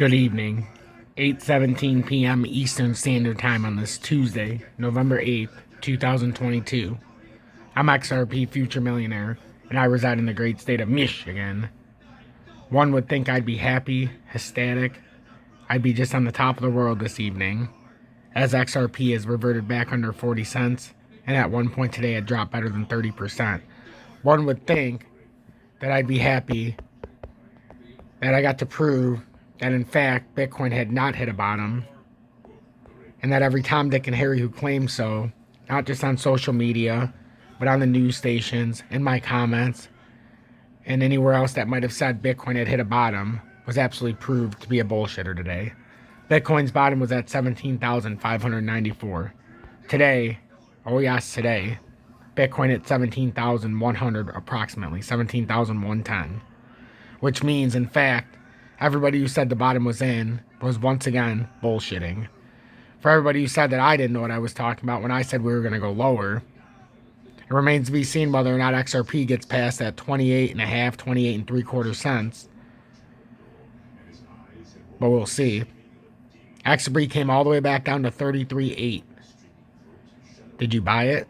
Good evening. 8:17 p.m. Eastern Standard Time on this Tuesday, November 8th, 2022. I'm XRP Future Millionaire, and I reside in the great state of Michigan. One would think I'd be happy, ecstatic. I'd be just on the top of the world this evening, as XRP has reverted back under 40 cents, and at one point today it dropped better than 30%. One would think that I'd be happy that I got to prove that in fact Bitcoin had not hit a bottom, and that every Tom, Dick, and Harry who claims so, not just on social media, but on the news stations, in my comments, and anywhere else that might have said Bitcoin had hit a bottom, was absolutely proved to be a bullshitter today. Bitcoin's bottom was at 17,594. Today, oh yes, today, Bitcoin at 17,100 approximately, 17,110. Which means, in fact, everybody who said the bottom was in was once again bullshitting. For everybody who said that I didn't know what I was talking about when I said we were going to go lower, it remains to be seen whether or not XRP gets past that 28.5, 28 3/4 cents. But we'll see. XRP came all the way back down to 33.8. Did you buy it?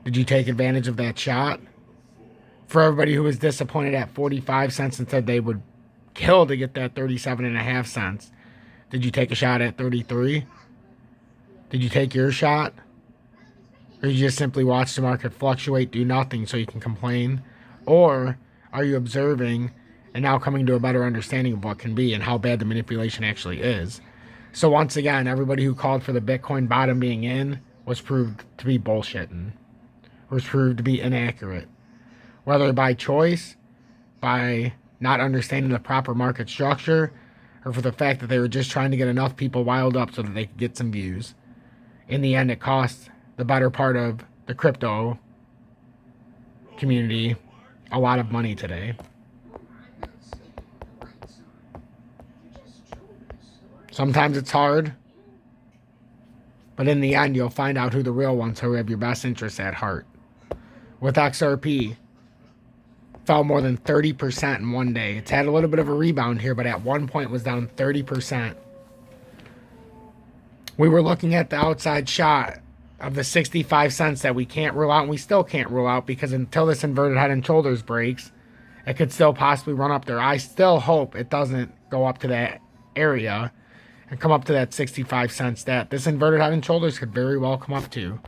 Did you take advantage of that shot? For everybody who was disappointed at 45 cents and said they would kill to get that 37.5 cents, did you take a shot at 33? Did you take your shot? Or you just simply watch the market fluctuate, do nothing so you can complain? Or are you observing and now coming to a better understanding of what can be and how bad the manipulation actually is? So once again, everybody who called for the Bitcoin bottom being in was proved to be bullshitting. Was proved to be inaccurate. Whether by choice, by not understanding the proper market structure, or for the fact that they were just trying to get enough people riled up so that they could get some views. In the end, it cost the better part of the crypto community a lot of money today. Sometimes it's hard, but in the end, you'll find out who the real ones who have your best interests at heart. With XRP, fell more than 30% in one day. It's had a little bit of a rebound here, but at one point was down 30%. We were looking at the outside shot of the 65 cents that we can't rule out, and we still can't rule out, because until this inverted head and shoulders breaks, it could still possibly run up there. I still hope it doesn't go up to that area and come up to that 65 cents that this inverted head and shoulders could very well come up to.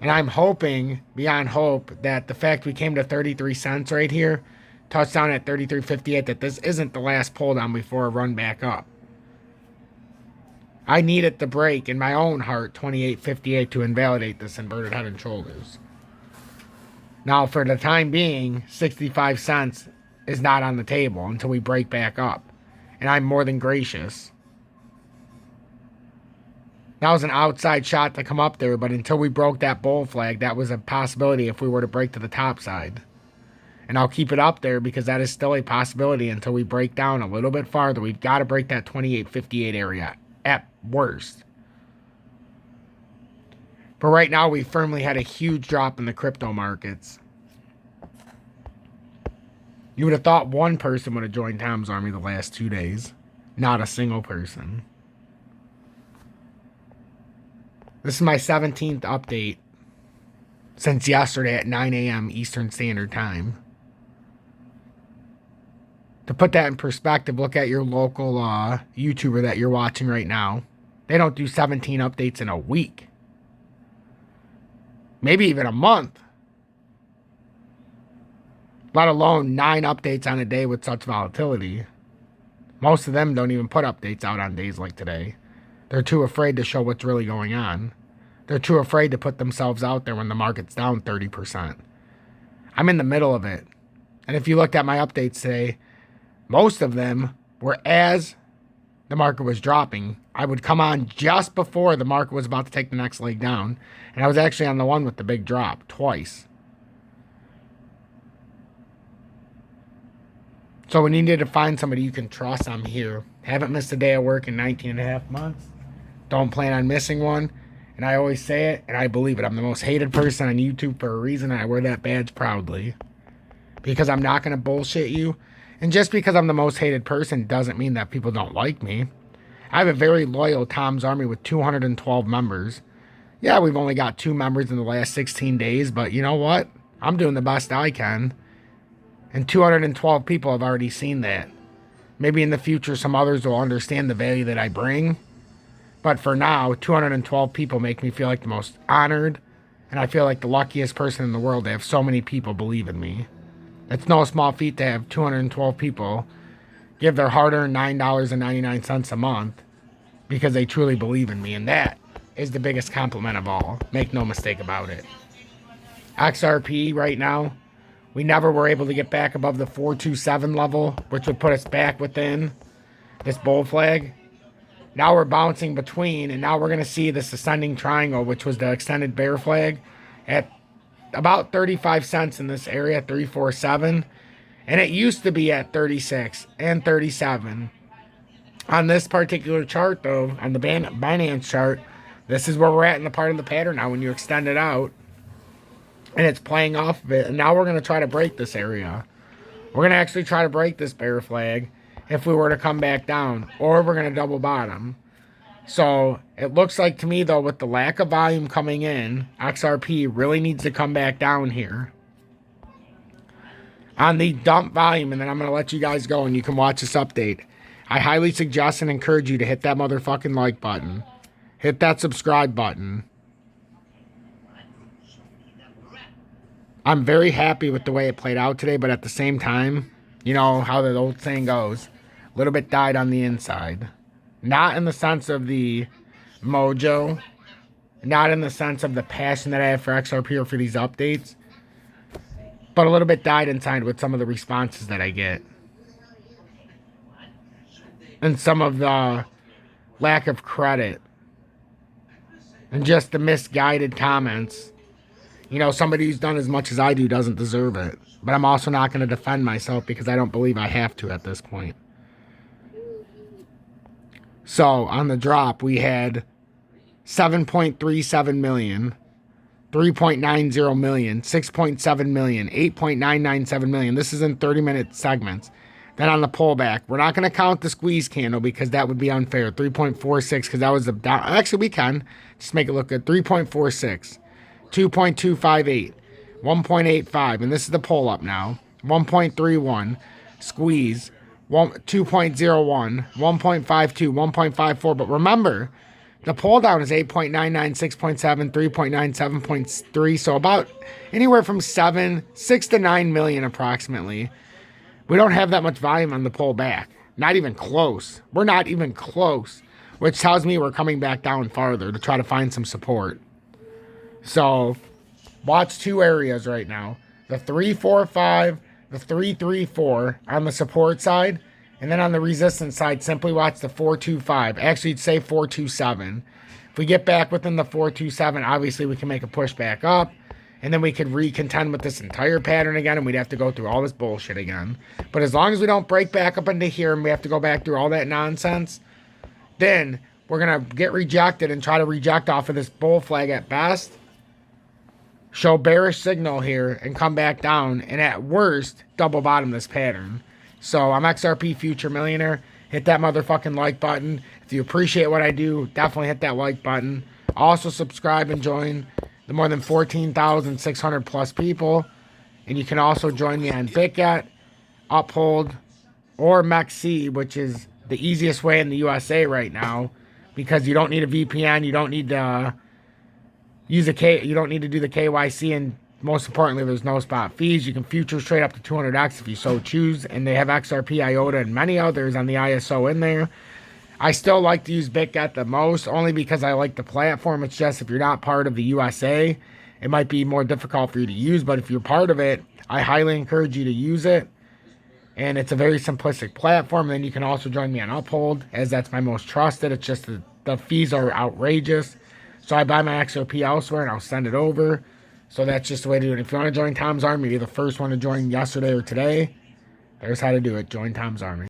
And I'm hoping, beyond hope, that the fact we came to 33 cents right here, touchdown at 33.58, that this isn't the last pull down before a run back up. I need it to break, in my own heart, 28.58 to invalidate this inverted head and shoulders. Now, for the time being, 65 cents is not on the table until we break back up. And I'm more than gracious. That was an outside shot to come up there, but until we broke that bull flag, that was a possibility if we were to break to the top side. And I'll keep it up there because that is still a possibility until we break down a little bit farther. We've got to break that 28.58 area at worst. But right now, we firmly had a huge drop in the crypto markets. You would have thought one person would have joined Tom's army the last 2 days. Not a single person. This is my 17th update since yesterday at 9 a.m. Eastern Standard Time. To put that in perspective, look at your local YouTuber that you're watching right now. They don't do 17 updates in a week. Maybe even a month. Let alone 9 updates on a day with such volatility. Most of them don't even put updates out on days like today. They're too afraid to show what's really going on. They're too afraid to put themselves out there when the market's down 30%. I'm in the middle of it. And if you looked at my updates today, most of them were as the market was dropping. I would come on just before the market was about to take the next leg down. And I was actually on the one with the big drop twice. So we needed to find somebody you can trust. I'm here. Haven't missed a day of work in 19 and a half months. Don't plan on missing one. And I always say it, and I believe it. I'm the most hated person on YouTube for a reason, and I wear that badge proudly. Because I'm not going to bullshit you. And just because I'm the most hated person doesn't mean that people don't like me. I have a very loyal Tom's Army with 212 members. Yeah, we've only got 2 members in the last 16 days, but you know what? I'm doing the best I can. And 212 people have already seen that. Maybe in the future some others will understand the value that I bring. But for now, 212 people make me feel like the most honored. And I feel like the luckiest person in the world to have so many people believe in me. It's no small feat to have 212 people give their hard-earned $9.99 a month because they truly believe in me. And that is the biggest compliment of all. Make no mistake about it. XRP right now, we never were able to get back above the 427 level, which would put us back within this bull flag. Now we're bouncing between, and now we're going to see this ascending triangle, which was the extended bear flag, at about 35 cents in this area, 347. And it used to be at 36 and 37. On this particular chart, though, on the Binance chart, this is where we're at in the part of the pattern now when you extend it out. And it's playing off of it. And now we're going to try to break this area. We're going to actually try to break this bear flag if we were to come back down. Or we're going to double bottom. So it looks like to me, though, with the lack of volume coming in, XRP really needs to come back down here. On the dump volume, and then I'm going to let you guys go and you can watch this update. I highly suggest and encourage you to hit that motherfucking like button. Hit that subscribe button. I'm very happy with the way it played out today, but at the same time, you know how the old saying goes, a little bit died on the inside. Not in the sense of the mojo, not in the sense of the passion that I have for XRP or for these updates, but a little bit died inside with some of the responses that I get. And some of the lack of credit. And just the misguided comments. You know, somebody who's done as much as I do doesn't deserve it. But I'm also not going to defend myself because I don't believe I have to at this point. So, on the drop, we had 7.37 million. 3.90 million, 6.7 million, 8.997 million. This is in 30-minute segments. Then on the pullback, we're not going to count the squeeze candle because that would be unfair. 3.46 because that was the down. Actually, we can. Just make it look good. 3.46, 2.258, 1.85. And this is the pull up now. 1.31, squeeze, 2.01, 1.52, 1.54. But remember, the pull down is 8.99, 6.7, 3.9, 7.3. So about anywhere from 6 to 9 million approximately. We don't have that much volume on the pull back. Not even close. We're not even close. Which tells me we're coming back down farther to try to find some support. So watch 2 areas right now. The 345, the 334 on the support side. And then on the resistance side, simply watch the 425. Actually, it'd say 427. If we get back within the 427, obviously we can make a push back up. And then we could recontend with this entire pattern again. And we'd have to go through all this bullshit again. But as long as we don't break back up into here and we have to go back through all that nonsense, then we're going to get rejected and try to reject off of this bull flag at best. Show bearish signal here and come back down. And at worst, double bottom this pattern. So I'm XRP Future Millionaire. Hit that motherfucking like button. If you appreciate what I do, definitely hit that like button. Also subscribe and join the more than 14,600 plus people. And you can also join me on BitGet, UPHOLD, or MEXC, which is the easiest way in the USA right now. Because you don't need a VPN, you don't need to you don't need to do the KYC, and most importantly, there's no spot fees. You can futures trade up to 200x if you so choose, and they have XRP, IOTA, and many others on the ISO in there. I still like to use BitGet the most, only because I like the platform. It's just if you're not part of the USA, it might be more difficult for you to use, but if you're part of it, I highly encourage you to use it. And it's a very simplistic platform. And then you can also join me on UPHOLD, as that's my most trusted. It's just the fees are outrageous. So I buy my XRP elsewhere and I'll send it over. So that's just the way to do it. If you want to join Tom's Army, you're the first one to join yesterday or today. There's how to do it. Join Tom's Army.